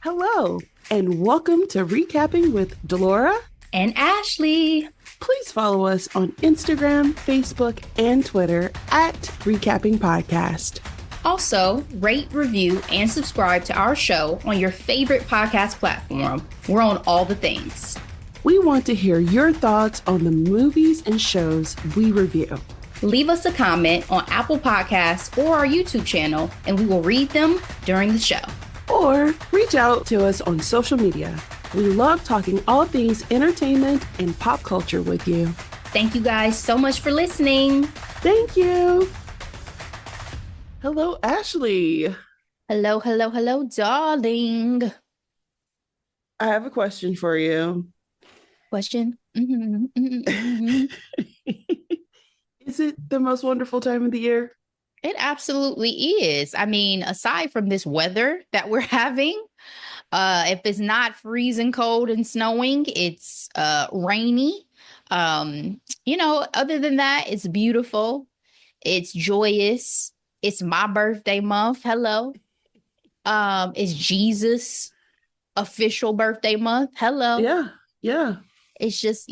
Hello, and welcome to Recapping with Delora and Ashley. Please follow us on Instagram, Facebook, and Twitter at Recapping Podcast. Also, rate, review, and subscribe to our show on your favorite podcast platform. We're on all the things. We want to hear your thoughts on the movies and shows we review. Leave us a comment on Apple Podcasts or our YouTube channel, and we will read them during the show. Or reach out to us on social media. We love talking all things entertainment and pop culture with you. Thank you guys so much for listening. Thank you. Hello, Ashley. Hello, hello, hello, darling. I have a question for you. Question? Is it the most wonderful time of the year? It absolutely is. I mean, aside from this weather that we're having, if it's not freezing cold and snowing, it's rainy. Other than that, it's beautiful. It's joyous. It's my birthday month. Hello. It's Jesus' official birthday month. Hello. Yeah. It's just,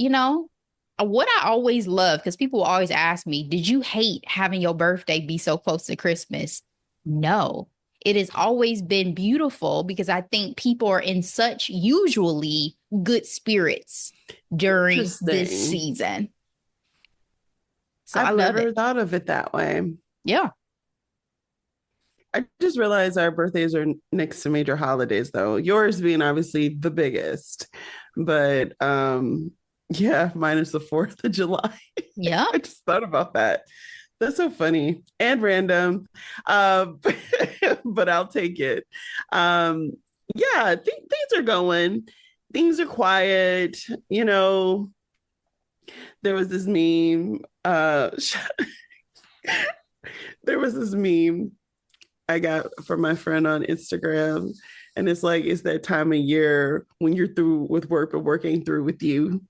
what I always love, because people always ask me, did you hate having your birthday be so close to Christmas? No. It has always been beautiful because I think people are in such usually good spirits during this season. So I've never thought of it that way. Yeah. I just realized our birthdays are next to major holidays, though. Yours being obviously the biggest, but yeah, mine is the 4th of July. Yeah. I just thought about that. That's so funny and random, but I'll take it. Things are going. Things are quiet. There was this meme. There was this meme I got from my friend on Instagram, and it's like, it's that time of year when you're through with work, but work ain't through with you.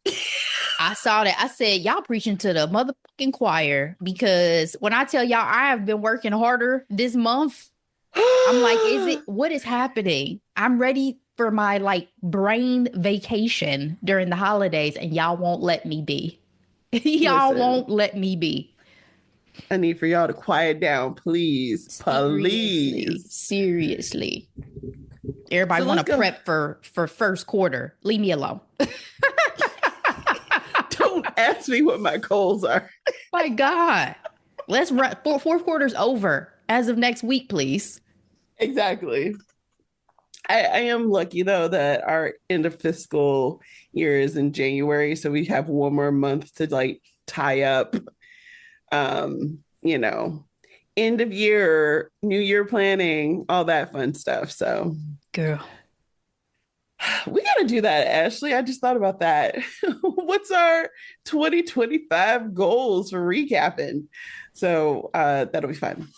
I saw that. I said, y'all preaching to the motherfucking choir, because when I tell y'all I have been working harder this month, I'm like, what is happening? I'm ready for my brain vacation during the holidays, and y'all won't let me be. Won't let me be. I need for y'all to quiet down, please. Please. Seriously. Everybody want to prep for first quarter. Leave me alone. Don't ask me what my goals are. My God. Let's run. Fourth quarter's over as of next week, please. Exactly. I am lucky, though, that our end of fiscal year is in January. So we have one more month to tie up, end of year, new year planning, all that fun stuff. So, girl, we got to do that, Ashley. I just thought about that. What's our 2025 goals for recapping? So that'll be fun.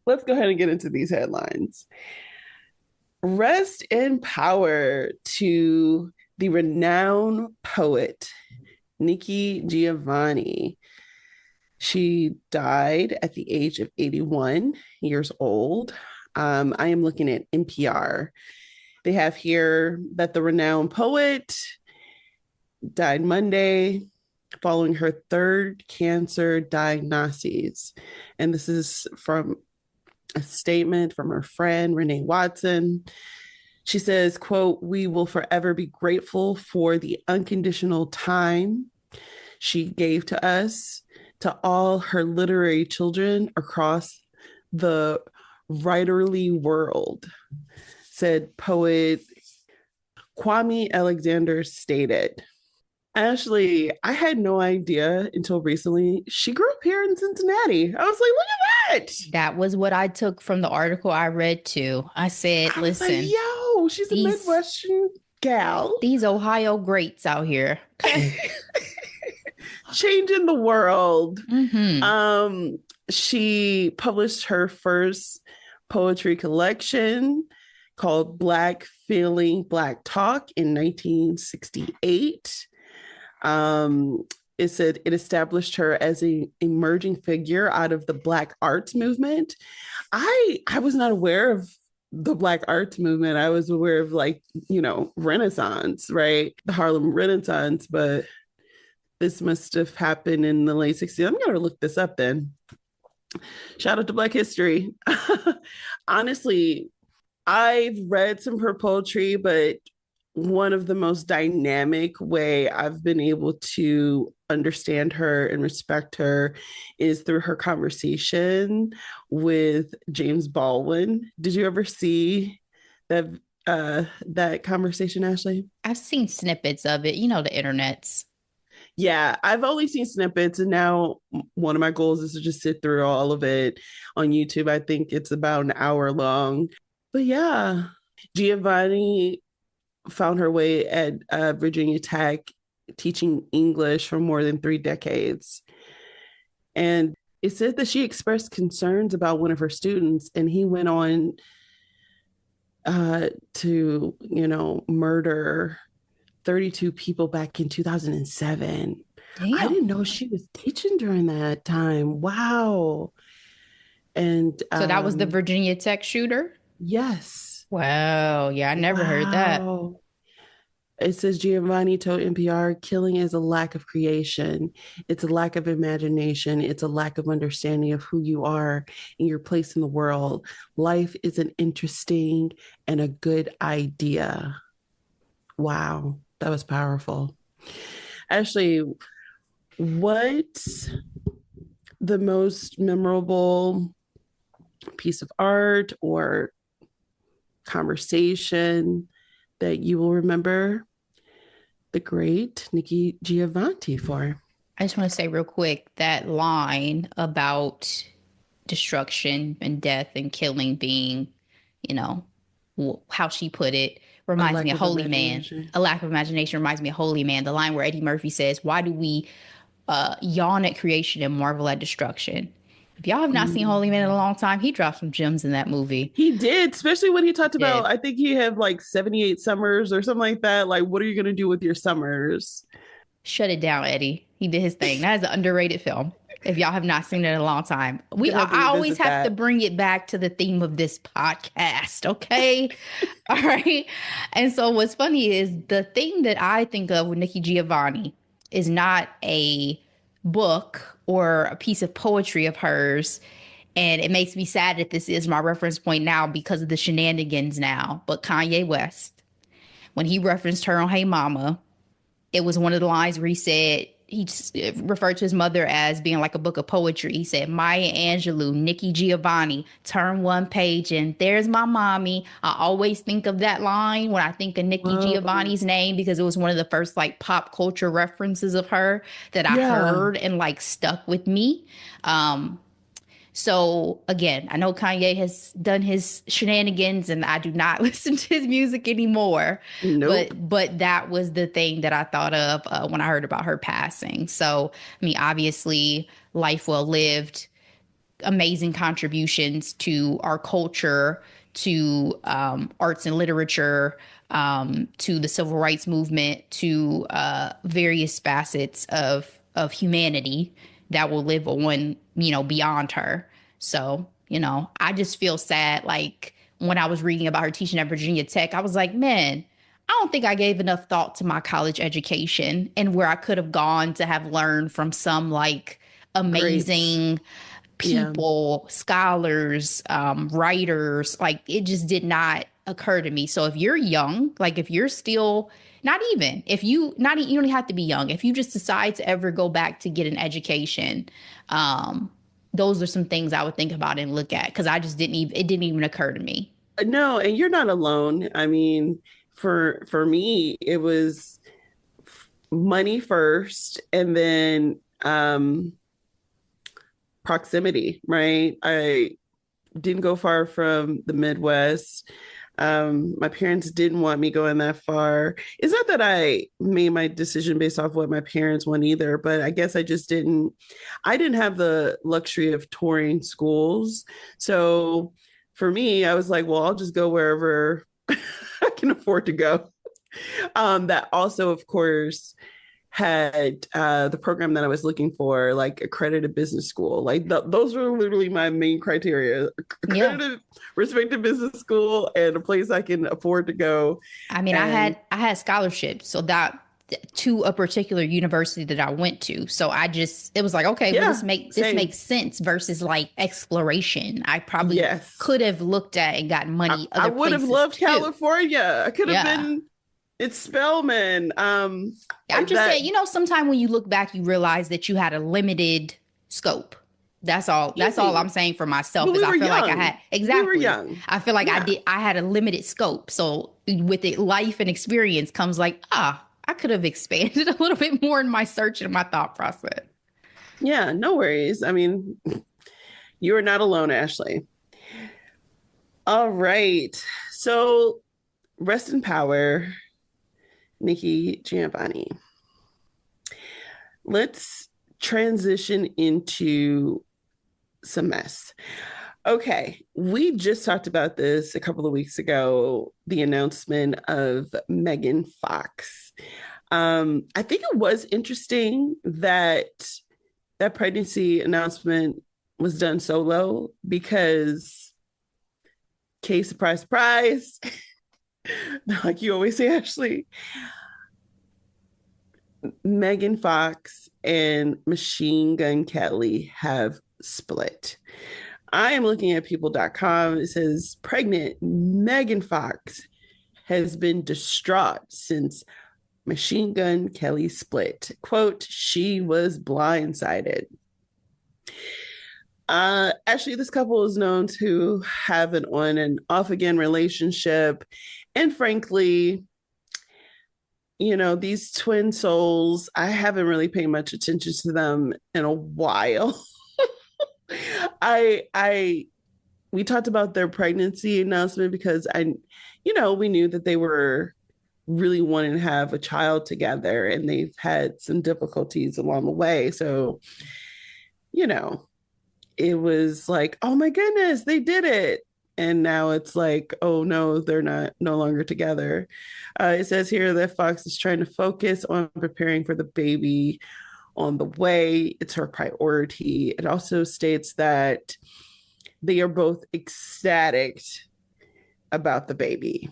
Let's go ahead and get into these headlines. Rest in power to the renowned poet, Nikki Giovanni. She died at the age of 81 years old. I am looking at NPR. They have here that the renowned poet died Monday following her third cancer diagnosis. And this is from a statement from her friend, Renee Watson. She says, quote, "We will forever be grateful for the unconditional time she gave to us, to all her literary children across the writerly world," said poet Kwame Alexander stated. Ashley, I had no idea until recently she grew up here in Cincinnati. I was like, look at that. That was what I took from the article I read too. I said, listen, yo, she's a Midwestern gal. These Ohio greats out here. Changing the world. Mm-hmm. She published her first poetry collection called Black Feeling, Black Talk in 1968. It said it established her as an emerging figure out of the Black arts movement. I was not aware of the Black arts movement, I was aware of like, Renaissance, right? The Harlem Renaissance, but this must have happened in the late 60s. I'm going to look this up then. Shout out to Black History. Honestly, I've read some of her poetry, but one of the most dynamic way I've been able to understand her and respect her is through her conversation with James Baldwin. Did you ever see that that conversation, Ashley? I've seen snippets of it, you know, the internets. Yeah, I've only seen snippets, and now one of my goals is to just sit through all of it on YouTube. I think it's about an hour long. But yeah, Giovanni found her way at Virginia Tech, teaching English for more than 3 decades. And it said that she expressed concerns about one of her students, and he went on to, murder 32 people back in 2007. I Damn. didn't know she was teaching during that time. Wow. And So that was the Virginia Tech shooter? yes. Wow. Yeah, I never heard that. Wow. It says Giovanni told NPR, killing is a lack of creation. It's a lack of imagination. It's a lack of understanding of who you are and your place in the world. Life is an interesting and a good idea. Wow. That was powerful. Ashley, what's the most memorable piece of art or conversation that you will remember the great Nikki Giovanni for? I just want to say real quick that line about destruction and death and killing being, you know, how she put it A reminds me lack of of Holy Man. imagination. A lack of imagination reminds me of Holy Man. The line where Eddie Murphy says, "Why do we yawn at creation and marvel at destruction?" If y'all have not seen Holy Man in a Mm. long time, he dropped some gems in that movie. He did, especially when he talked He about, did. I think he had like 78 summers or something like that. Like, what are you going to do with your summers? Shut it down, Eddie. He did his thing. That is an underrated film. If y'all have not seen it in a long time, Gonna have to I always revisit have to that. bring it back to the theme of this podcast, okay? All right. And so what's funny is the thing that I think of with Nikki Giovanni is not a book or a piece of poetry of hers. And it makes me sad that this is my reference point now because of the shenanigans now. But Kanye West, when he referenced her on Hey Mama, it was one of the lines where he said he referred to his mother as being like a book of poetry. He said, Maya Angelou, Nikki Giovanni, turn one page and there's my mommy. I always think of that line when I think of Nikki Whoa. Giovanni's name because it was one of the first like pop culture references of her that I Yeah. heard and like stuck with me. So again, I know Kanye has done his shenanigans and I do not listen to his music anymore. Nope. But that was the thing that I thought of when I heard about her passing. So, I mean, obviously, life well lived, amazing contributions to our culture, to arts and literature, to the civil rights movement, to various facets of humanity that will live on, you know, beyond her. So, you know, I just feel sad. Like when I was reading about her teaching at Virginia Tech, I was like, man, I don't think I gave enough thought to my college education and where I could have gone to have learned from some like Great. amazing Yeah. people, scholars, writers. Like it just did not occur to me. So if you're young, like if you're still not even if you not you don't have to be young. If you just decide to ever go back to get an education, those are some things I would think about and look at because I just didn't even it didn't even occur to me. No, and you're not alone. I mean, for me, it was money first and then proximity, right? I didn't go far from the Midwest. My parents didn't want me going that far. It's not that I made my decision based off what my parents want either, but I guess I didn't have the luxury of touring schools. So for me, I was like, well, I'll just go wherever I can afford to go. That also, of course, had the program that I was looking for, like accredited business school. Like those were literally my main criteria: Yeah. accredited, respected business school, and a place I can afford to go. I mean, And I had scholarships, so that to a particular university that I went to. So I just it was like, okay, well yeah, this same. makes sense versus like exploration. I probably Yes, could have looked at and gotten money I other would have places loved too. California. I could have Yeah. been. It's Spelman. I'm just That saying, sometime when you look back, you realize that you had a limited scope. That's all I'm easy, saying for myself but is we I were feel like I had young. We were exactly. young. I feel like Yeah, I had a limited scope. So with it, life and experience comes like, I could have expanded a little bit more in my search and my thought process. yeah. No worries. I mean, you are not alone, Ashley. All right. So rest in power, Nikki Giovanni. Let's transition into some mess. Okay, we just talked about this a couple of weeks ago, the announcement of Megan Fox. I think it was interesting that that pregnancy announcement was done solo because, case surprise, surprise, like you always say, Ashley, Megan Fox and Machine Gun Kelly have split. I am looking at people.com. It says pregnant Megan Fox has been distraught since Machine Gun Kelly split. Quote, she was blindsided. Actually, this couple is known to have an on and off again relationship. And frankly, these twin souls, I haven't really paid much attention to them in a while. I we talked about their pregnancy announcement because we knew that they were really wanting to have a child together and they've had some difficulties along the way. So, you know, it was like, oh my goodness, they did it. And now it's like, oh no, they're not no longer together. It says here that Fox is trying to focus on preparing for the baby on the way. It's her priority. It also states that they are both ecstatic about the baby,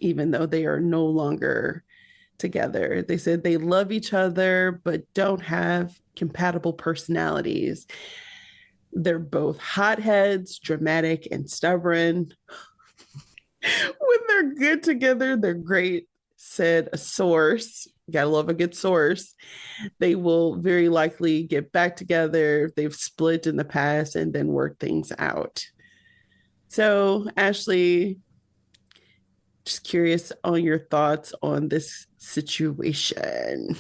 even though they are no longer together. They said they love each other, but don't have compatible personalities. They're both hotheads, dramatic, and stubborn. When they're good together, they're great, said a source. Gotta love a good source. They will very likely get back together. They've split in the past and then work things out. So, Ashley, just curious on your thoughts on this situation.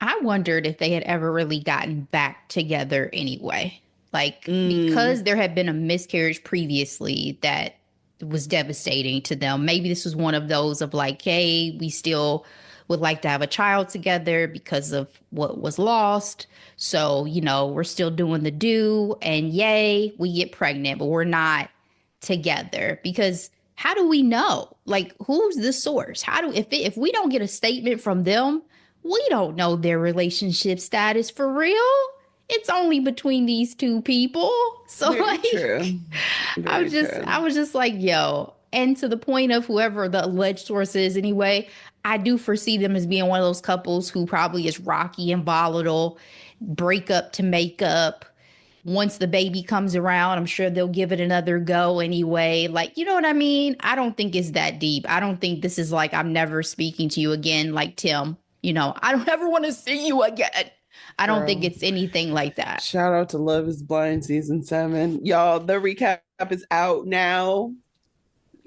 I wondered if they had ever really gotten back together anyway. Like, Mm, because there had been a miscarriage previously that was devastating to them. Maybe this was one of those of like, hey, we still would like to have a child together because of what was lost. So, we're still doing the do, and yay, we get pregnant, but we're not together because how do we know? Like, who's the source? How do if we don't get a statement from them, we don't know their relationship status for real. It's only between these two people. So very like true. Very I true. was just like, yo. And to the point of whoever the alleged source is anyway, I do foresee them as being one of those couples who probably is rocky and volatile, break up to make up. Once the baby comes around, I'm sure they'll give it another go anyway. Like, you know what I mean? I don't think it's that deep. I don't think this is like, I'm never speaking to you again, like Tim. I don't ever want to see you again. I don't think Girl. it's anything like that. Shout out to Love is Blind season 7. Y'all, the recap is out now.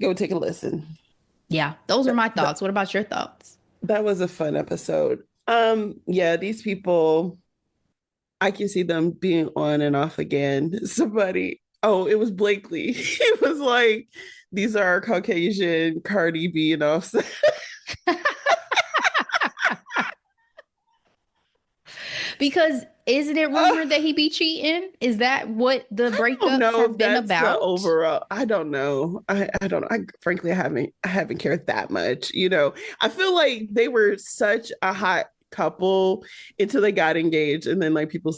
Go take a listen. Yeah, those are That, my that, thoughts. What about your thoughts? that was a fun episode. Yeah, these people, I can see them being on and off again. It was Blakely. He was like, these are Caucasian Cardi B and Offset. Because isn't it rumored that he be cheating? Is that what the I don't breakups know have if been that's the about? overall. I don't know. I don't know. Frankly, I haven't cared that much. I feel like they were such a hot couple until they got engaged, and then like people.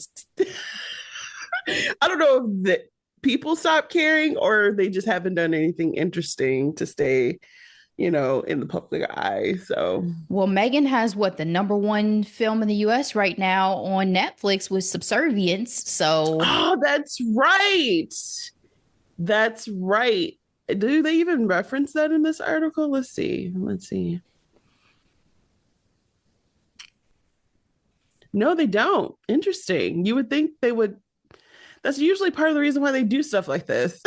I don't know if the people stopped caring or they just haven't done anything interesting to stay, in the public eye. So, Well, Megan has what, the number one film in the US right now on Netflix with Subservience. So, oh, that's right. That's right. Do they even reference that in this article? Let's see. Let's see. No, they don't. Interesting. You would think they would. That's usually part of the reason why they do stuff like this.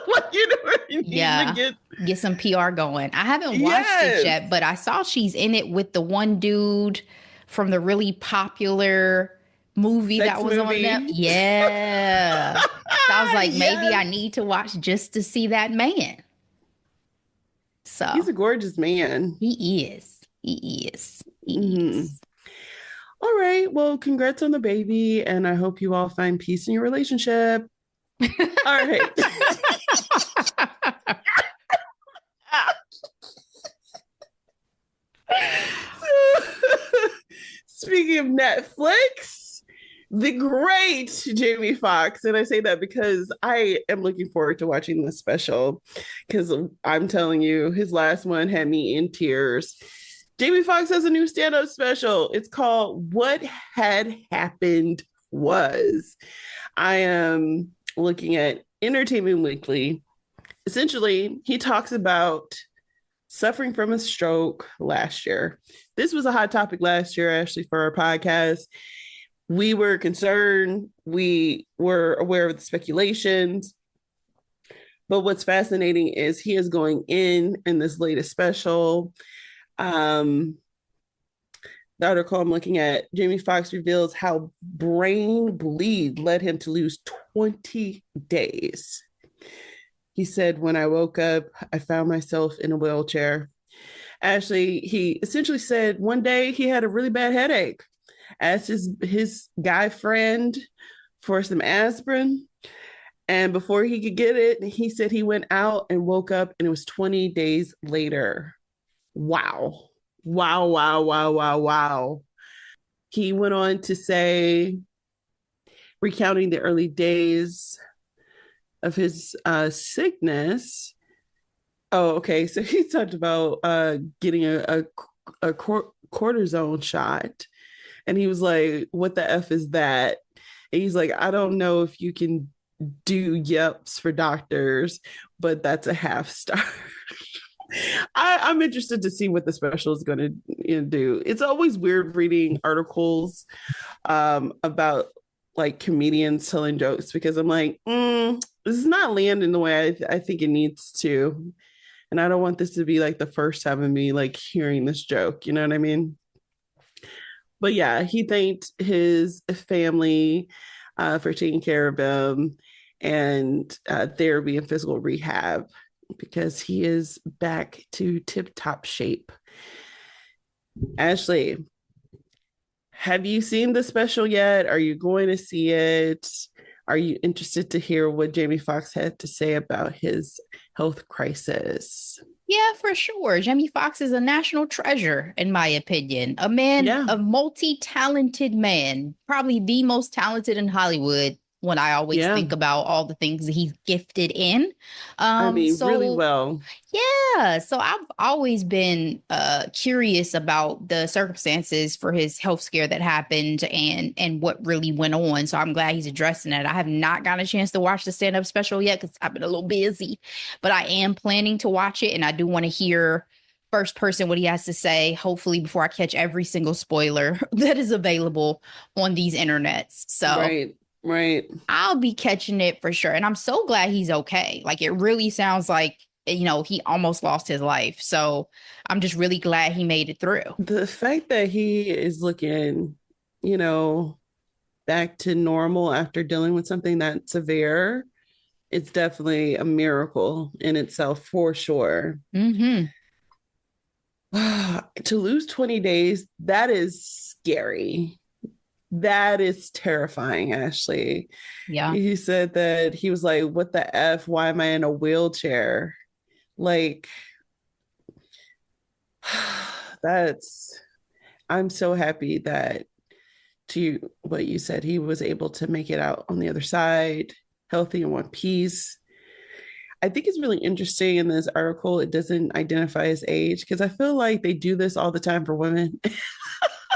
Like, what I mean? To yeah, get, get some PR going. I haven't watched it yes, yet, but I saw she's in it with the one dude from the really popular movie that sex was on there. movie. Yeah. So I was like, maybe Yes. I need to watch just to see that man. He's So a gorgeous man. he is. He is. He Mhm. is. All right. Well, congrats on the baby. And I hope you all find peace in your relationship. All right. Speaking of Netflix, the great Jamie Foxx. And I say that because I am looking forward to watching this special because I'm telling you, his last one had me in tears. Jamie Foxx has a new stand-up special. It's called What Had Happened Was. I am looking at Entertainment Weekly. Essentially, he talks about suffering from a stroke last year. This was a hot topic last year, actually, for our podcast. We were concerned. We were aware of the speculations. But what's fascinating is he is going in this latest special. Um, the article I'm looking at, Jamie Foxx reveals how brain bleed led him to lose 20 days. He said, when I woke up, I found myself in a wheelchair. Ashley, he essentially said one day he had a really bad headache. Asked his guy friend for some aspirin. And before he could get it, he said he went out and woke up and it was 20 days later. Wow. Wow, wow, wow, wow, wow. He went on to say, recounting the early days of his sickness. Oh, okay. So he talked about getting a cortisone shot. And he was like, what the F is that? And he's like, I don't know if you can do yeps for doctors, but that's a half star. I'm interested to see what the special is going to do. It's always weird reading articles about like comedians telling jokes because I'm like, this is not landing the way I think it needs to. And I don't want this to be like the first time of me like hearing this joke. You know what I mean? But yeah, he thanked his family for taking care of him and therapy and physical rehab because he is back to tip top shape. Ashley, have you seen the special yet? Are you going to see it? Are you interested to hear what Jamie Foxx had to say about his health crisis? Yeah, for sure. Jamie Foxx is a national treasure, in my opinion. A man, Yeah, a multi-talented man, probably the most talented in Hollywood when I always yeah. think about all the things that he's gifted in. I mean, really So well. yeah, so I've always been curious about the circumstances for his health scare that happened and what really went on. So I'm glad he's addressing it. I have not gotten a chance to watch the stand-up special yet because I've been a little busy, but I am planning to watch it and I do want to hear first person what he has to say, hopefully before I catch every single spoiler that is available on these internets. So Right, right. I'll be catching it for sure. And I'm so glad he's okay. Like it really sounds like, he almost lost his life. So I'm just really glad he made it through. The fact that he is looking, you know, back to normal after dealing with something that severe, it's definitely a miracle in itself for sure. Hmm. To lose 20 days, that is scary. That is terrifying, Ashley. Yeah. He said that he was like, what the F? Why am I in a wheelchair? Like, that's, I'm so happy that to what you said, he was able to make it out on the other side, healthy and one piece. I think it's really interesting in this article, it doesn't identify his age because I feel like they do this all the time for women.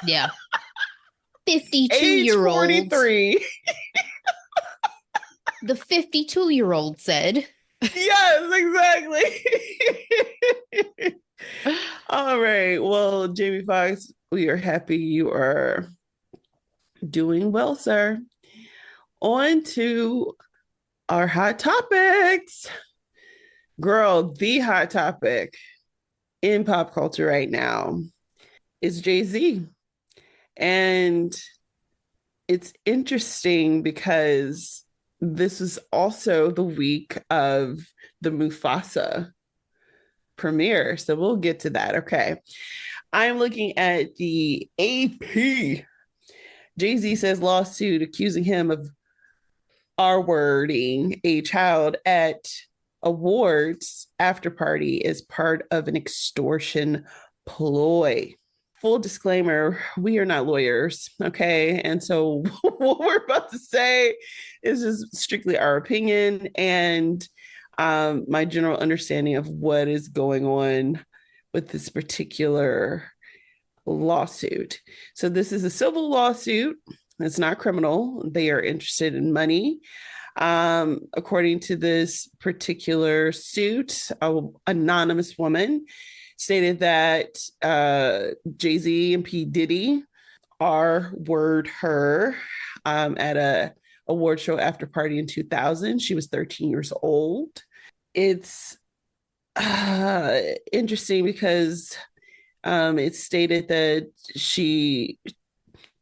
Yeah. 52 Age year old. 43. The 52-year-old said. Yes, exactly. All right. Well, Jamie Foxx, we are happy you are doing well, sir. On to our hot topics. Girl, the hot topic in pop culture right now is Jay-Z. And it's interesting because this is also the week of the Mufasa premiere. So we'll get to that. Okay. I'm looking at the AP. Jay-Z says lawsuit accusing him of R-wording a child at awards after party is part of an extortion ploy. Full disclaimer, we are not lawyers, okay? And so what we're about to say is just strictly our opinion and my general understanding of what is going on with this particular lawsuit. So this is a civil lawsuit. It's not criminal. They are interested in money. According to this particular suit, an anonymous woman stated that Jay-Z and P. Diddy are word her at a award show after party in 2000. She was 13 years old. It's interesting because it stated that she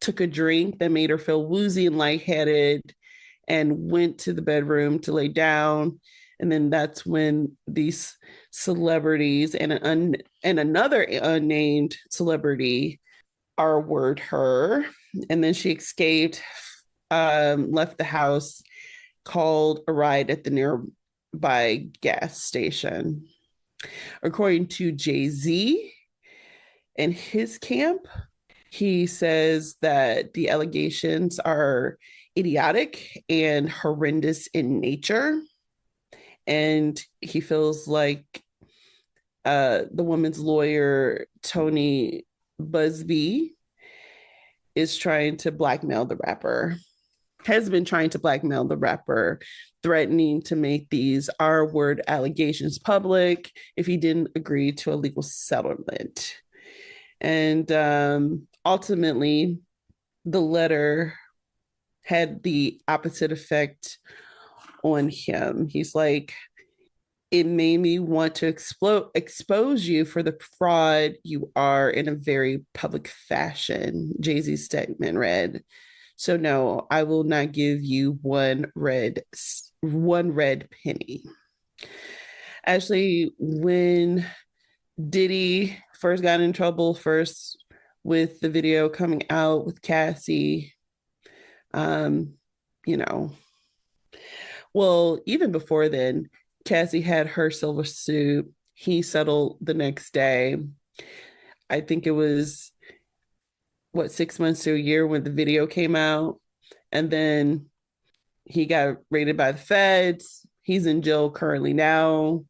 took a drink that made her feel woozy and lightheaded and went to the bedroom to lay down. And then that's when these celebrities and another unnamed celebrity R word her. And then she escaped, left the house, called a ride at the nearby gas station. According to Jay-Z and his camp, he says that the allegations are idiotic and horrendous in nature. And he feels like the woman's lawyer, Tony Busby, is trying to blackmail the rapper, has been trying to blackmail the rapper, threatening to make these R word allegations public if he didn't agree to a legal settlement. And ultimately, the letter had the opposite effect on him. He's like, it made me want to expose you for the fraud you are in a very public fashion, Jay-Z's statement read. So no, I will not give you one red penny. Actually, when Diddy first got in trouble first with the video coming out with Cassie, um, you know, well, even before then, Cassie had her silver suit. He settled the next day. I think it was what 6 months to a year when the video came out. And then he got raided by the feds. He's in jail currently now.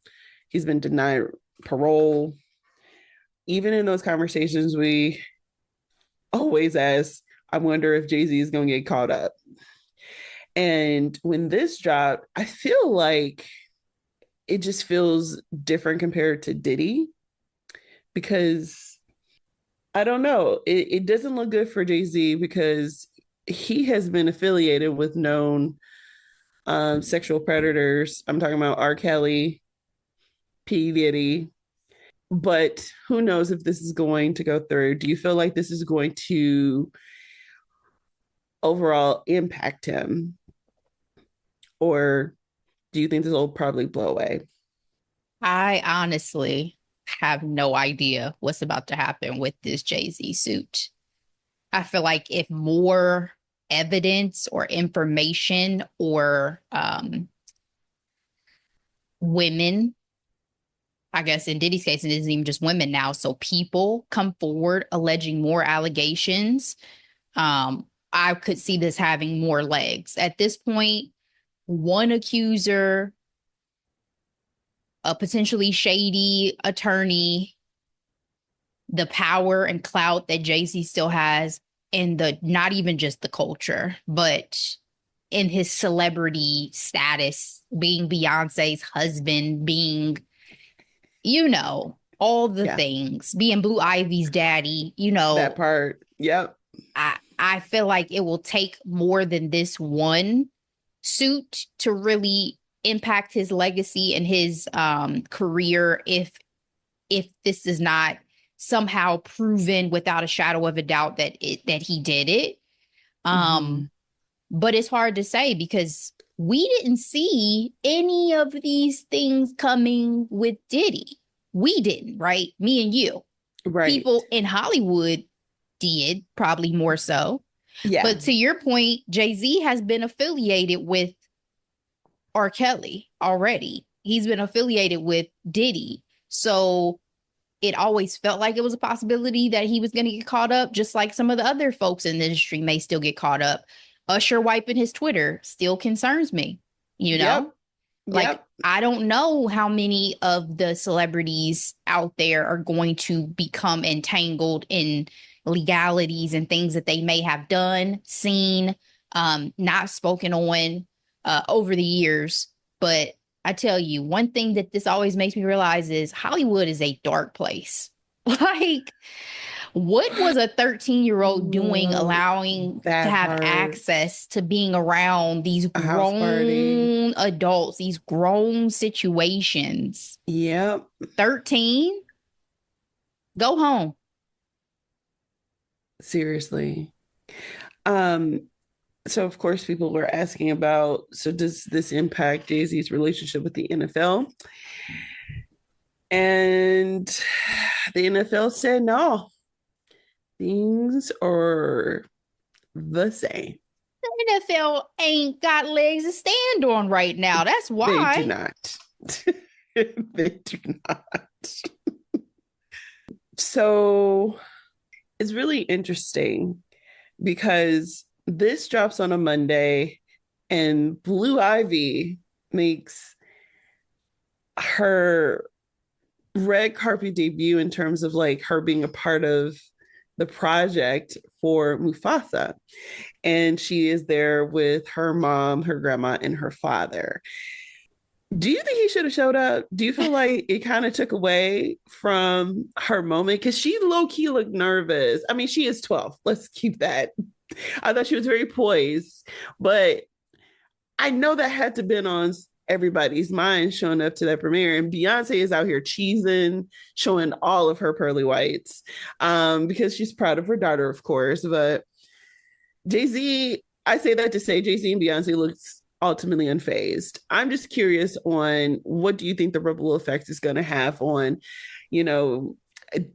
He's been denied parole. Even in those conversations, we always ask, I wonder if Jay-Z is going to get caught up. And when this dropped, I feel like it just feels different compared to Diddy because I don't know. It doesn't look good for Jay-Z because he has been affiliated with known sexual predators. I'm talking about R. Kelly, P. Diddy. But who knows if this is going to go through? Do you feel like this is going to overall impact him? Or do you think this will probably blow away? I honestly have no idea what's about to happen with this Jay-Z suit. I feel like if more evidence or information or women, I guess in Diddy's case, it isn't even just women now. So people come forward alleging more allegations. I could see this having more legs. At this point, one accuser, a potentially shady attorney, the power and clout that Jay-Z still has, and the not even just the culture, but in his celebrity status, being Beyonce's husband, being, all the Yeah, things, being Blue Ivy's daddy, that part. Yep. I feel like it will take more than this one suit to really impact his legacy and his career if this is not somehow proven without a shadow of a doubt that he did it. Mm-hmm. Um, but it's hard to say because we didn't see any of these things coming with Diddy. We didn't, right? Me and you. Right. People in Hollywood did, probably more so. Yeah. But to your point, Jay-Z has been affiliated with R. Kelly already. He's been affiliated with Diddy. So it always felt like it was a possibility that he was going to get caught up, just like some of the other folks in the industry may still get caught up. Usher wiping his Twitter still concerns me, you Yep. know? Like, Yep. I don't know how many of the celebrities out there are going to become entangled in legalities and things that they may have done, seen, not spoken on over the years. But I tell you, one thing that this always makes me realize is Hollywood is a dark place. Like, what was a 13-year-old doing Ooh, allowing to that have part. access to being around these A house party. grown adults, these grown situations? Yep. 13, go home. Seriously. Um, so of course people were asking about, so does this impact Jay-Z's relationship with the NFL? And the NFL said no. Things are the same. The NFL ain't got legs to stand on right now. That's They do why. not. They do not. So it's really interesting because this drops on a Monday and Blue Ivy makes her red carpet debut in terms of like her being a part of the project for Mufasa. And she is there with her mom, her grandma, and her father. Do you think he should have showed up? Do you feel like it kind of took away from her moment? Because she low key looked nervous. I mean, she is 12. Let's keep that. I thought she was very poised, but I know that had to been on everybody's mind showing up to that premiere. And Beyonce is out here cheesing, showing all of her pearly whites because she's proud of her daughter, of course. But Jay-Z, I say that to say Jay-Z and Beyonce looks ultimately unfazed. I'm just curious on what do you think the ripple effect is going to have on, you know,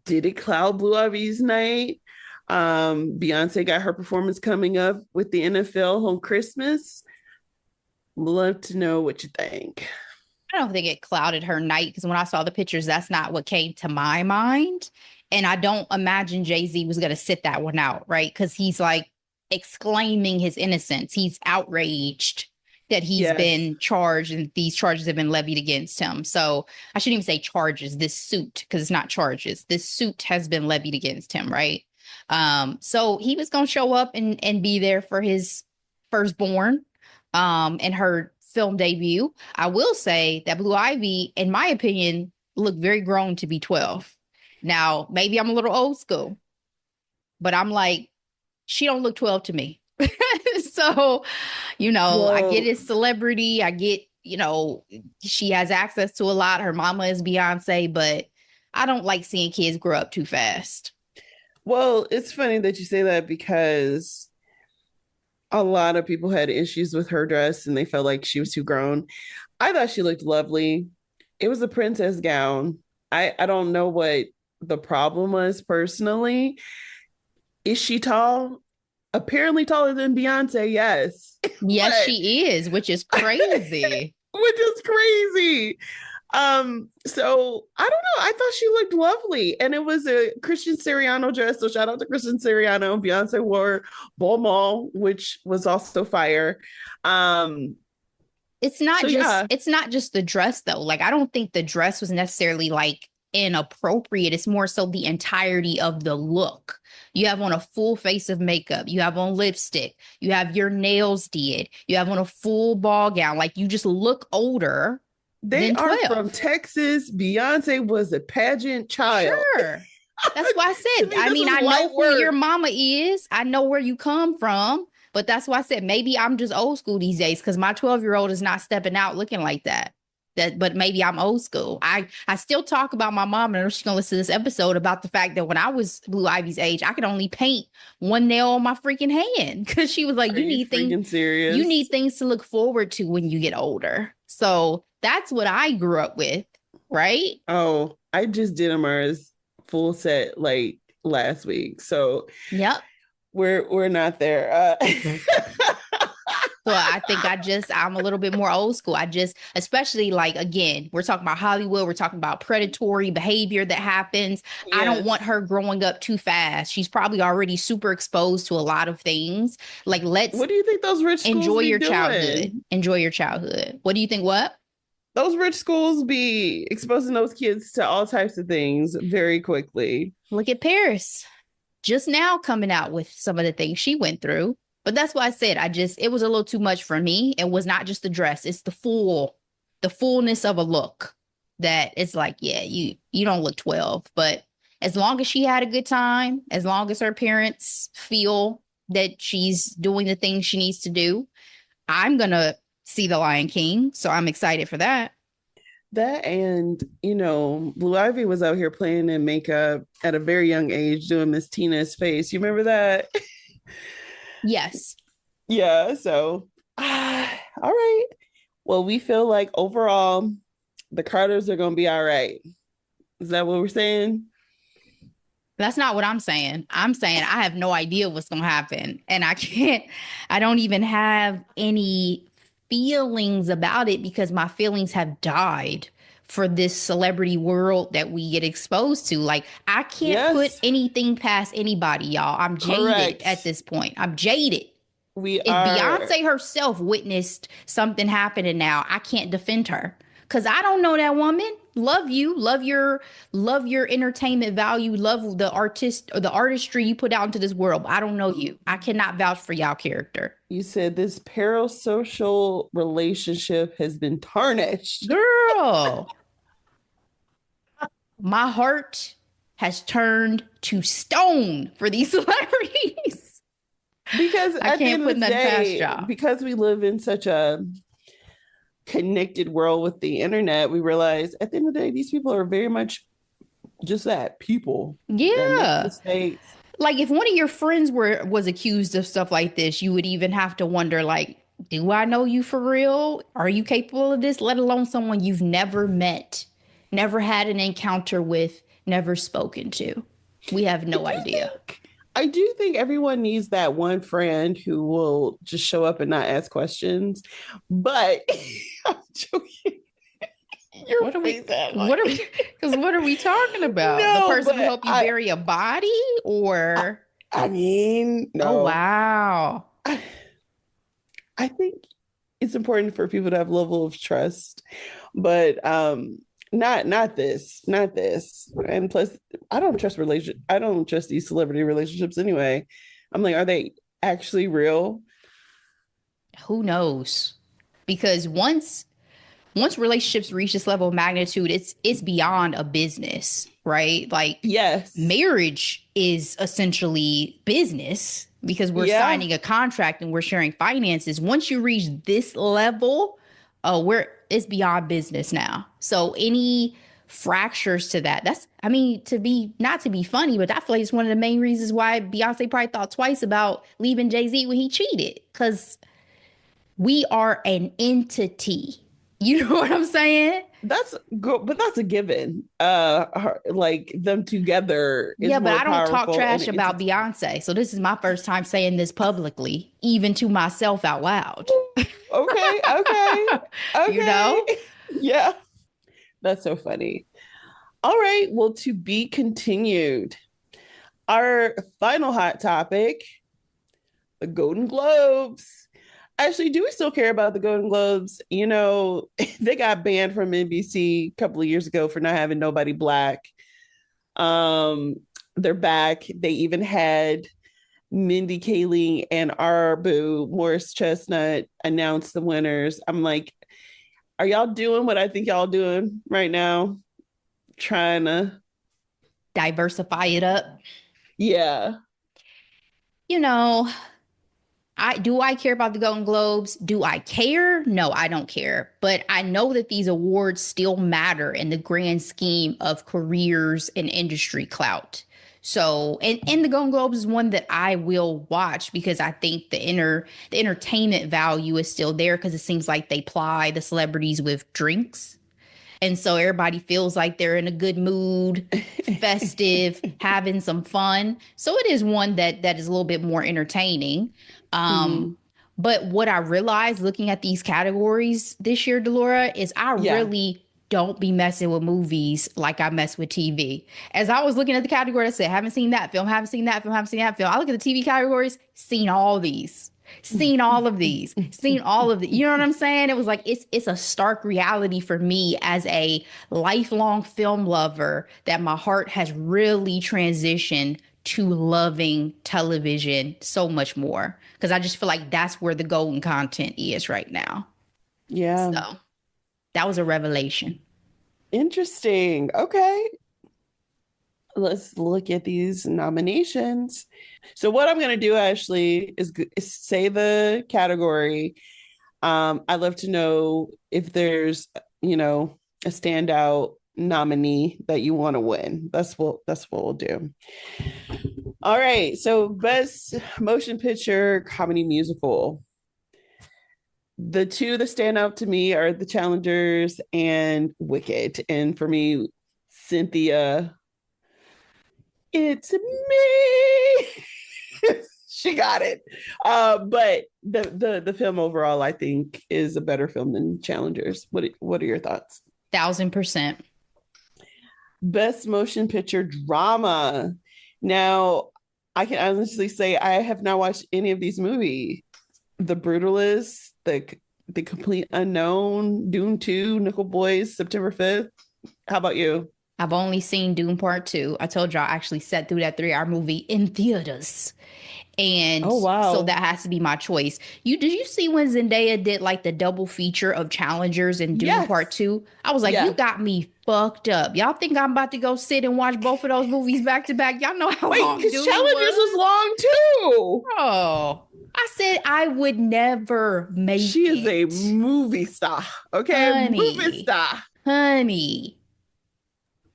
did it cloud Blue Ivy's night? Beyonce got her performance coming up with the NFL on Christmas. Love to know what you think. I don't think it clouded her night because when I saw the pictures, that's not what came to my mind. And I don't imagine Jay-Z was going to sit that one out, right? Because he's like exclaiming his innocence. He's outraged that he's Yes. been charged and these charges have been levied against him. So I shouldn't even say charges, this suit, because it's not charges. This suit has been levied against him, right? So he was going to show up and be there for his firstborn and her film debut. I will say that Blue Ivy, in my opinion, looked very grown to be 12. Now, maybe I'm a little old school, but I'm like, she don't look 12 to me. So, I get Well, his celebrity. I get, she has access to a lot. Her mama is Beyonce, but I don't like seeing kids grow up too fast. well, it's funny that you say that because a lot of people had issues with her dress and they felt like she was too grown. I thought she looked lovely. It was a princess gown. I don't know what the problem was personally. Is she tall? Apparently taller than Beyonce, yes. Yes, But she is, which is crazy. which is crazy. So I don't know. I thought she looked lovely. And it was a Christian Siriano dress. So shout out to Christian Siriano. Beyonce wore Ball Mall, which was also fire. Um, so yeah, It's not just the dress though. Like I don't think the dress was necessarily like inappropriate. It's more so the entirety of the look. You have on a full face of makeup, you have on lipstick, you have your nails did, you have on a full ball gown. Like you just look older they than are from 12. Texas. Beyonce was a pageant child. Sure. That's why I To said, me, I this mean, is I know light who your work. mama is. I know where you come from. But that's why I said maybe I'm just old school these days because my 12-year-old is not stepping out looking like that. But maybe I'm old school. I still talk about my mom, and I know she's gonna listen to this episode about the fact that when I was Blue Ivy's age, I could only paint one nail on my freaking hand because she was like, Are you freaking you serious? need things to look forward to when you get older. So that's what I grew up with, right? Oh, I just did a Mars full set like last week. So Yep. we're not there. So I think I'm a little bit more old school. Especially like, again, we're talking about Hollywood, we're talking about predatory behavior that happens. I don't want Yes. her growing up too fast. She's probably already super exposed to a lot of things. Like, let's What do you think those rich schools enjoy be your childhood. doing? Enjoy your childhood. What do you think? What? Those rich schools be exposing those kids to all types of things very quickly. Look at Paris just now coming out with some of the things she went through. But that's why I said it was a little too much for me. It was not just the dress, it's the fullness of a look that it's like, yeah, you don't look 12. But as long as she had a good time, as long as her parents feel that she's doing the things she needs to do, I'm gonna see The Lion King. So I'm excited for that. That and, Blue Ivy was out here playing in makeup at a very young age doing Miss Tina's face. You remember that? Yes. Yeah. So, all right. Well, we feel like overall the Carters are going to be all right. Is that what we're saying? That's not what I'm saying. I'm saying I have no idea what's going to happen. And I don't even have any feelings about it because my feelings have died for this celebrity world that we get exposed to. Like, I can't put Yes, anything past anybody, y'all. I'm jaded at correct. this point. I'm jaded. We If are, Beyonce herself witnessed something happening now, I can't defend her because I don't know that woman. Love you, love your entertainment value, love the artist or the artistry you put out into this world. But I don't know you. I cannot vouch for y'all character, you said this parasocial relationship has been tarnished girl. My heart has turned to stone for these celebrities. because I at the can't end of put the nothing past day, y'all. because we live in such a connected world with the internet, we realize at the end of the day, these people are very much just that people that make Yeah. mistakes. Like if one of your friends was accused of stuff like this, you would even have to wonder, like, do I know you for real? Are you capable of this? Let alone someone you've never met, never had an encounter with, never spoken to. We have I no do idea. think I do think everyone needs that one friend who will just show up and not ask questions. But I'm joking. Your What are we face at what are like we because what are we talking about? The no, person who but helped you bury a body I or I mean, oh no. wow. I, I think it's important for people to have a level of trust, but not this. And plus, I don't trust these celebrity relationships anyway. I'm like, are they actually real? Who knows? Because once relationships reach this level of magnitude, it's beyond a business, right? Like Yes. marriage is essentially business because we're Yeah. signing a contract and we're sharing finances. Once you reach this level, we're it's beyond business now. So any fractures to that, that's I mean, to be not to be funny, but I feel like it's one of the main reasons why Beyonce probably thought twice about leaving Jay-Z when he cheated. Cause we are an entity. You know what I'm saying? That's good, but that's a given. Like them together is Yeah, but more I don't talk powerful and trash about Beyonce. So this is my first time saying this publicly, even to myself out loud. okay, okay, You okay. know? Yeah, that's so funny. All right, well, to be continued. Our final hot topic, the Golden Globes. Actually, do we still care about the Golden Globes? You know, they got banned from NBC a couple of years ago for not having nobody black. Um, they're back. They even had Mindy Kaling and our boo Morris Chestnut announce the winners. I'm like, are y'all doing what I think y'all doing right now? Trying to, Diversify it up. yeah. You know, I care about the Golden Globes? Do I care? No, I don't care. But I know that these awards still matter in the grand scheme of careers and industry clout. So, and the Golden Globes is one that I will watch because I think the entertainment value is still there because it seems like they ply the celebrities with drinks. And so everybody feels like they're in a good mood, festive, having some fun. So it is one that is a little bit more entertaining. Um, Mhm. but what I realized looking at these categories this year, Delora, is I Yeah. really don't be messing with movies like I mess with TV. As I was looking at the category, I said, haven't seen that film, haven't seen that film, haven't seen that film. I look at the TV categories, seen all these, seen all of these, seen all of the, you know what I'm saying? It was like it's a stark reality for me as a lifelong film lover that my heart has really transitioned to loving television so much more because I just feel like that's where the golden content is right now. Yeah. So that was a revelation. Interesting. Okay. Let's look at these nominations. So what I'm going to do, Ashley, is say the category. I'd love to know if there's, you know, a standout nominee that you want to win. That's what we'll do. All right. So best motion picture comedy musical. The two that stand out to me are The Challengers and Wicked. And for me, Cynthia, it's me. She got it. But the film overall, I think, is a better film than Challengers. What are your thoughts? 1000%. Best motion picture drama. Now, I can honestly say I have not watched any of these movies. The Brutalist, the Complete Unknown, Dune 2, Nickel Boys, September 5th. How about you? I've only seen Doom Part 2. I told y'all I actually sat through that 3 hour movie in theaters. And Oh so wow. that has to be my choice. Did you see when Zendaya did like the double feature of Challengers and Doom Part Yes. 2? I was like, you Yeah. got me fucked up. Y'all think I'm about to go sit and watch both of those movies back to back? Y'all know how Wait, long because Doom Challengers was was? long too. Oh, I said I would never She make is a it. movie star. Okay, movie Honey, star. honey.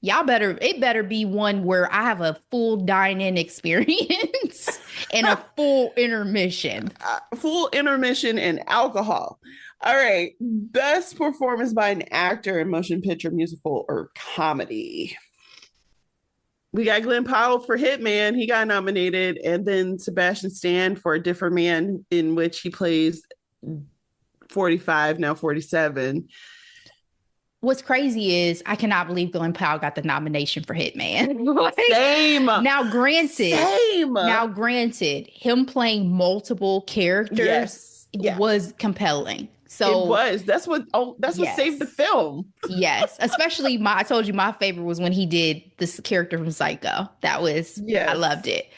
It better be one where I have a full dine-in experience and a full intermission. Full intermission and alcohol. All right. Best performance by an actor in motion picture, musical, or comedy. We got Glenn Powell for Hitman. He got nominated. And then Sebastian Stan for A Different Man, in which he plays 45, now 47. What's crazy is I cannot believe Glenn Powell got the nomination for Hitman. Like, Same. now, granted, Same. him playing multiple characters Yes. Yeah. was compelling. It So, was. That's what saved the yes. film. Yes, especially I told you my favorite was when he did this character from Psycho. I loved Yes. it.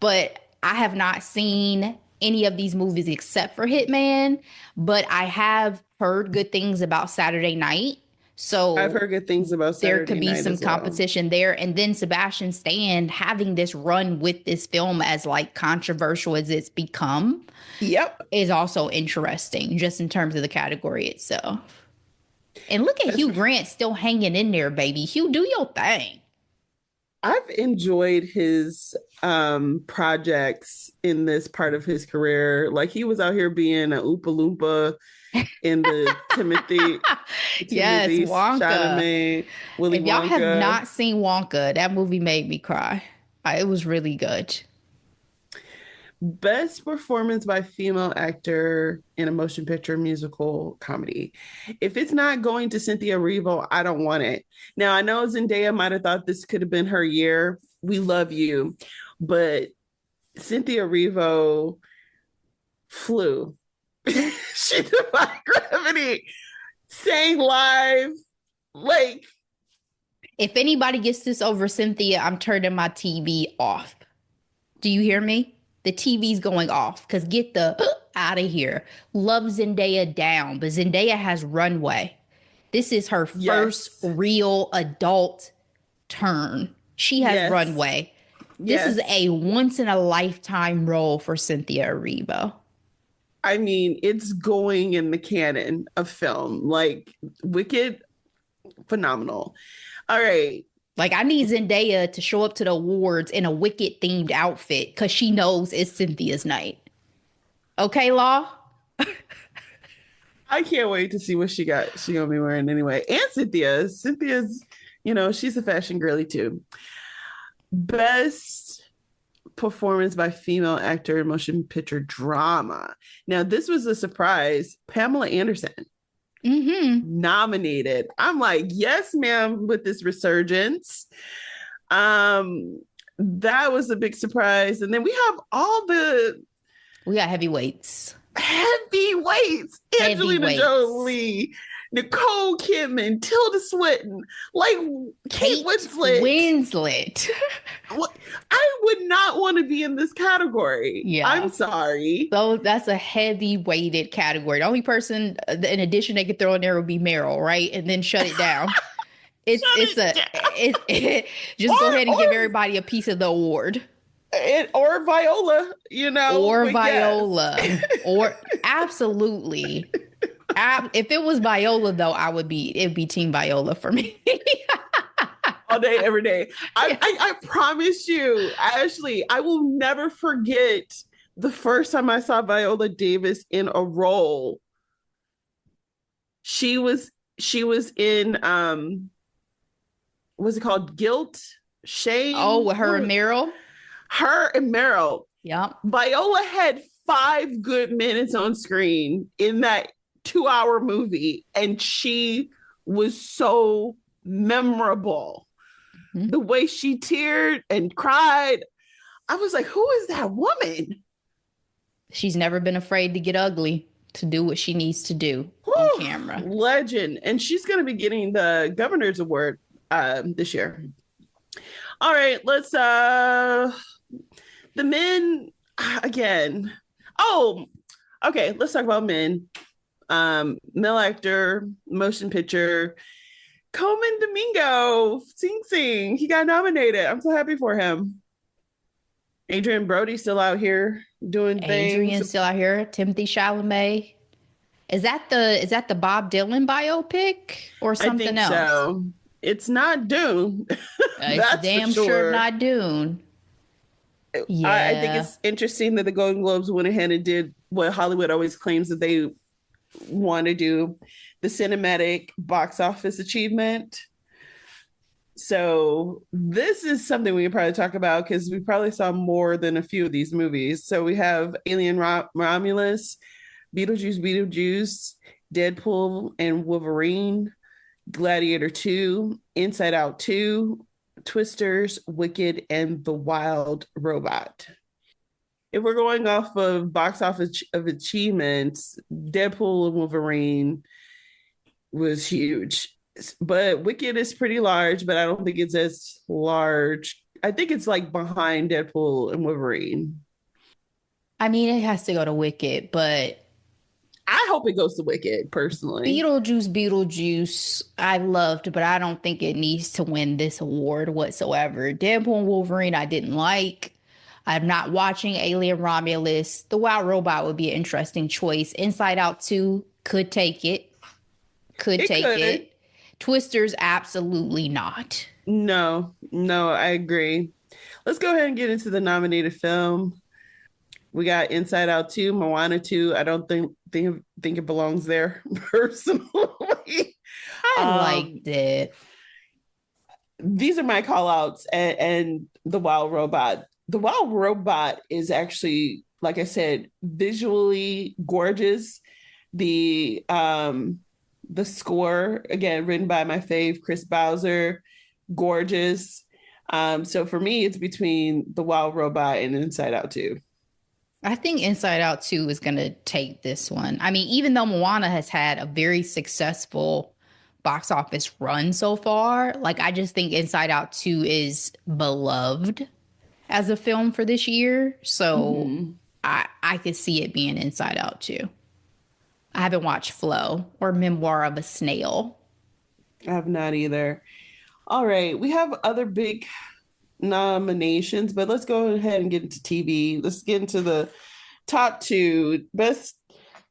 But I have not seen any of these movies except for Hitman, but I have heard good things about Saturday Night. I've So heard good things about there could Saturday be Night some as well. competition there. And then Sebastian Stan having this run with this film as like controversial as it's become Yep. is also interesting, just in terms of the category itself. And look at That's, Hugh Grant still hanging in there, baby. Hugh, do your thing. I've enjoyed his projects in this part of his career. Like he was out here being a Oompa Loompa in the Yes, Timothy Wonka. Chalamet, Willy If y'all have Wonka. not seen Wonka, that movie made me cry. It was really good. Best performance by female actor in a motion picture musical comedy. If it's not going to Cynthia Erivo, I don't want it. Now, I know Zendaya might have thought this could have been her year. We love you. But Cynthia Erivo flew. She defied gravity, sang live. Like, If anybody gets this over Cynthia, I'm turning my TV off. Do you hear me? The TV's going off because get the out of here. Love Zendaya down, but Zendaya has runway. This is her first yes, real adult turn. She has yes, runway. This is yes. a once in a lifetime role for Cynthia Erivo. I mean, it's going in the canon of film. Like, Wicked, phenomenal. All right. Like I need Zendaya to show up to the awards in a Wicked themed outfit because she knows it's Cynthia's night. Okay, Law? I can't wait to see what she gonna be wearing anyway. And Cynthia's, she's a fashion girly too. Best performance by female actor in motion picture drama. Now, this was a surprise. Pamela Anderson Mm-hmm. nominated. I'm like, yes, ma'am, with this resurgence. Um, that was a big surprise. And then we have all the We got heavyweights. heavyweights: Angelina Heavyweights. Jolie, Nicole Kidman, Tilda Swinton, like Kate Kate Winslet. Winslet. I would not want to be in this category. I'm Yeah. sorry. So that's a heavy weighted category. The only person in addition they could throw in there would be Meryl, right? And then shut it down. It's Shut it's it a down. just go ahead and give everybody a piece of the award. Or Viola, Or but yes. Viola. Or absolutely. If it was Viola though, it'd be Team Viola for me. All day, every day. I, Yes. I I promise you, Ashley, I will never forget the first time I saw Viola Davis in a role. She was in what's it called? Guilt, Oh, Shame. with her and Meryl. Her and Meryl. Yep. Viola had 5 good minutes on screen in that 2 hour movie, and she was so memorable. Mhm. The way she teared and cried, I was like, who is that woman? She's never been afraid to get ugly to do what she needs to do on Whew, camera. legend. And she's going to be getting the governor's award this year. All right, let's the men again. Oh, okay, let's talk about men. Male actor, motion picture, Coleman Domingo, Sing Sing. He got nominated. I'm so happy for him. Adrian Brody still out here doing things. Adrian still out here. Timothy Chalamet. Is that the Bob Dylan biopic or I something think else? so. It's not Dune. It's That's for damn sure sure. not Dune. I think Yeah. it's interesting that the Golden Globes went ahead and did what Hollywood always claims that they want to do, the cinematic box office achievement. So this is something we can probably talk about because we probably saw more than a few of these movies. So we have Alien Romulus, Beetlejuice, Deadpool and Wolverine, Gladiator 2, Inside Out 2, Twisters, Wicked, and The Wild Robot. If we're going off of box office of achievements, Deadpool and Wolverine was huge. But Wicked is pretty large, but I don't think it's as large. I think it's like behind Deadpool and Wolverine. I mean, it has to go to Wicked, but I hope it goes to Wicked personally. Beetlejuice, I loved, but I don't think it needs to win this award whatsoever. Deadpool and Wolverine, I didn't like. I'm not watching Alien Romulus. The Wild Robot would be an interesting choice. Inside Out 2 could take it. Could It take could. it. Twisters, absolutely not. No, I agree. Let's go ahead and get into the nominated film. We got Inside Out 2, Moana 2. I don't think it belongs there personally. I Um, liked it. these are my call outs and The Wild Robot. The Wild Robot is actually, like I said, visually gorgeous. The score, again, written by my fave, Chris Bowser, gorgeous. So for me, it's between The Wild Robot and Inside Out 2. I think Inside Out 2 is going to take this one. I mean, even though Moana has had a very successful box office run so far, like I just think Inside Out 2 is beloved as a film for this year. So Mm-hmm. I could see it being Inside Out 2. I haven't watched Flow or Memoir of a Snail. I have not either. All right, we have other big nominations, but let's go ahead and get into TV. Let's get into the top two: best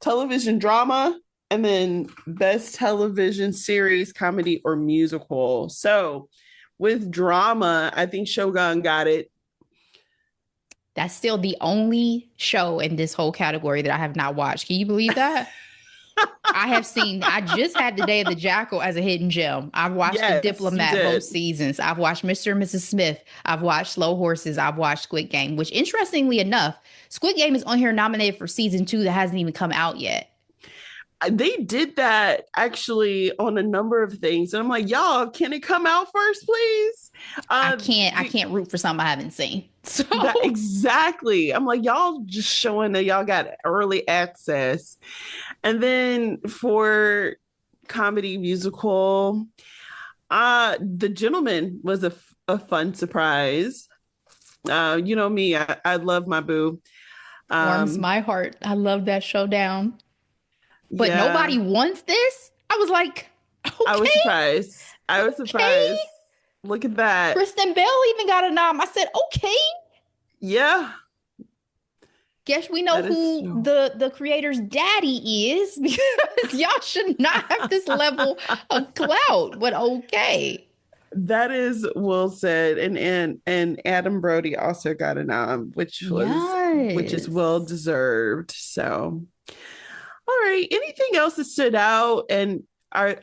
television drama and then best television series, comedy, or musical. So with drama, I think Shogun got it. That's still the only show in this whole category that I have not watched. Can you believe that? I just had The Day of the Jackal as a hidden gem. I've watched The Yes, you Diplomat both did. seasons. I've watched Mr. and Mrs. Smith. I've watched Slow Horses. I've watched Squid Game, which interestingly enough, Squid Game is on here nominated for season 2 that hasn't even come out yet. They did that actually on a number of things. And I'm like, y'all, can it come out first, please? I Uh, can't I can't root for something I haven't seen. So that exactly. I'm like, y'all just showing that y'all got early access. And then for comedy musical, The Gentleman was a fun surprise. You know me, I love my boo. warms Um, my heart. I love that showdown. But yeah, nobody wants this. I was like, I was okay, surprised. I was okay. surprised. Look at that. Kristen Bell even got a nom. I said, okay. Yeah, Guess we know that is who true. the creator's daddy is because y'all should not have this level of clout. But okay. That is well said, and Adam Brody also got a nom, which is well Yes. deserved. So, all right, anything else that stood out? And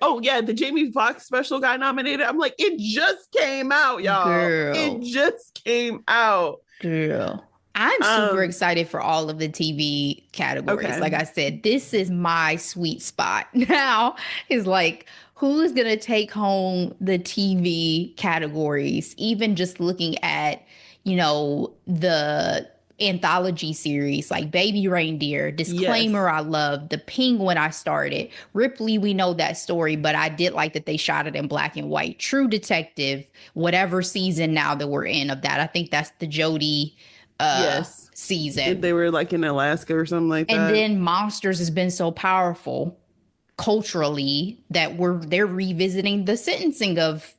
oh yeah, the Jamie Foxx special got nominated. I'm like, it just came out, y'all. It Girl. just came out. Girl. I'm super Um, excited for all of the TV categories. okay, Like I said, this is my sweet spot. Now is like, who's going to take home the TV categories? Even just looking at, the anthology series like Baby Reindeer, yes, Disclaimer I love, The Penguin I started, Ripley, we know that story, but I did like that they shot it in black and white. True Detective, whatever season now that we're in of that. I think that's the Jodie yes. season. They were like in Alaska or something like And that. then Monsters has been so powerful culturally that they're revisiting the sentencing of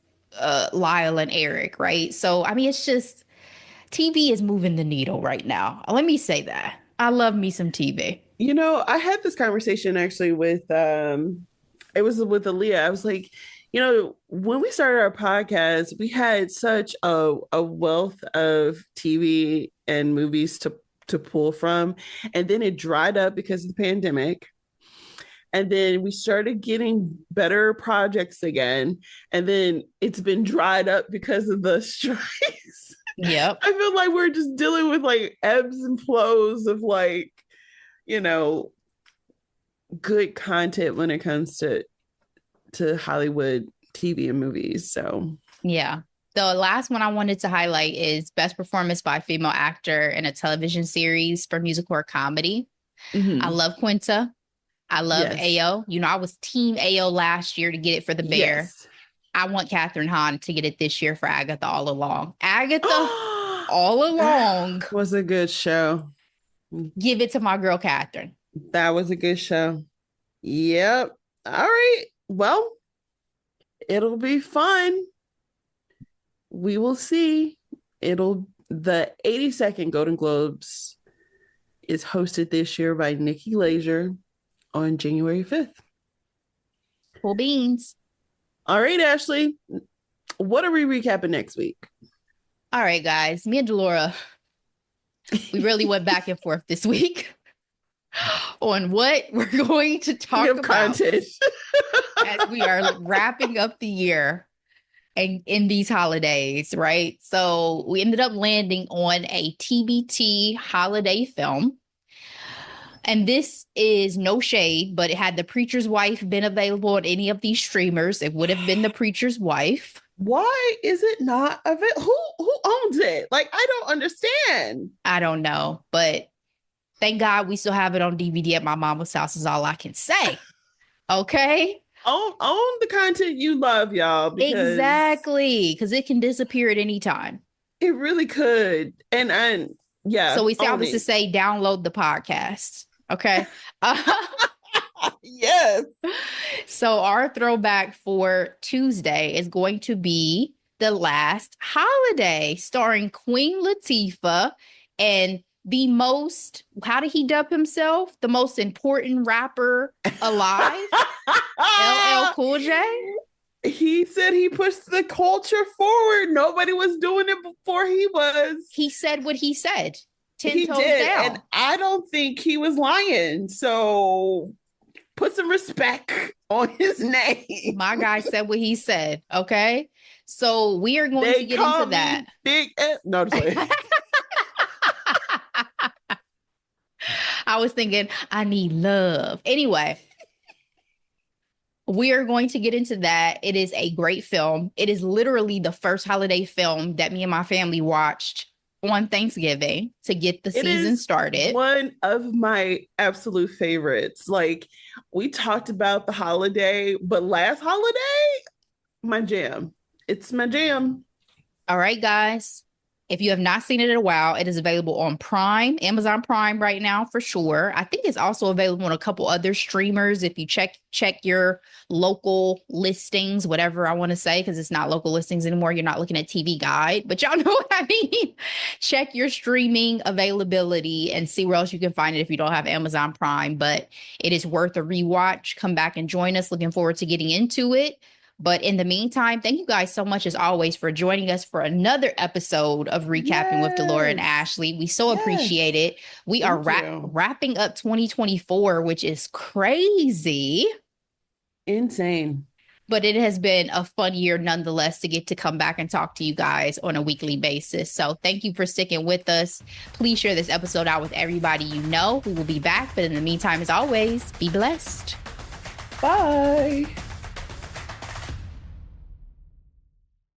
Lyle and Eric, right? So I mean it's just TV is moving the needle right now. Let me say that. I love me some TV. I had this conversation actually with it was with Aaliyah. I was like, when we started our podcast, we had such a wealth of TV and movies to pull from. And then it dried up because of the pandemic. And then we started getting better projects again. And then it's been dried up because of the strikes. Yep. I feel like we're just dealing with like ebbs and flows of like, you know, good content when it comes to Hollywood TV and movies. So Yeah. The last one I wanted to highlight is best performance by a female actor in a television series for musical or comedy. I mhm. love Quinta. I love Yes. Ao. I was team Ao last year to get it for The Bear. Yes. I want Catherine Hahn to get it this year for Agatha all along. Agatha all That along. was a good show. Give it to my girl Catherine. That was a good show. Yep. All right. Well, it'll be fun. We will see. The 82nd Golden Globes is hosted this year by Nikki Glaser on January 5th. Cool beans. All right, Ashley. What are we recapping next week? All right, guys. Me and Delora We really went back and forth this week on what we're going to talk about content as we are wrapping up the year and in these holidays, right? So we ended up landing on a TBT holiday film. And this is no shade, but had The Preacher's Wife been available on any of these streamers, it would have been The Preacher's Wife. Why is it not of it? Who owns it? Like, I don't understand. I don't know, but thank God we still have it on DVD at my mama's house is all I can say. Okay? Own the content you love, y'all. Exactly, because it can disappear at any time. It really could. And yeah. So we say all this to say download the podcast. Okay. Yes. So our throwback for Tuesday is going to be The Last Holiday, starring Queen Latifah and the most, how did he dub himself? The most important rapper alive, LL Cool J. He said he pushed the culture forward. Nobody was doing it before he was. He said what he said. He did, down. And I don't think he was lying. So put some respect on his name. My guy said what he said. Okay, so we are going to get into that. Big no, I was thinking, I need love. Anyway, we are going to get into that. It is a great film. It is literally the first holiday film that me and my family watched on Thanksgiving to get the season started. One of my absolute favorites. Like, we talked about the holiday, but Last Holiday, my jam. It's my jam. All right, guys. If you have not seen it in a while, it is available on Prime, Amazon Prime right now for sure. I think it's also available on a couple other streamers. If you check your local listings, whatever I want to say, because it's not local listings anymore. You're not looking at TV Guide, but y'all know what I mean. Check your streaming availability and see where else you can find it if you don't have Amazon Prime. But it is worth a rewatch. Come back and join us. Looking forward to getting into it. But in the meantime, thank you guys so much, as always, for joining us for another episode of Recapping with Delora and Ashley. We so appreciate it. We are wrapping up 2024, which is crazy. Insane. But it has been a fun year nonetheless to get to come back and talk to you guys on a weekly basis. So thank you for sticking with us. Please share this episode out with everybody you know. We will be back. But in the meantime, as always, be blessed. Bye.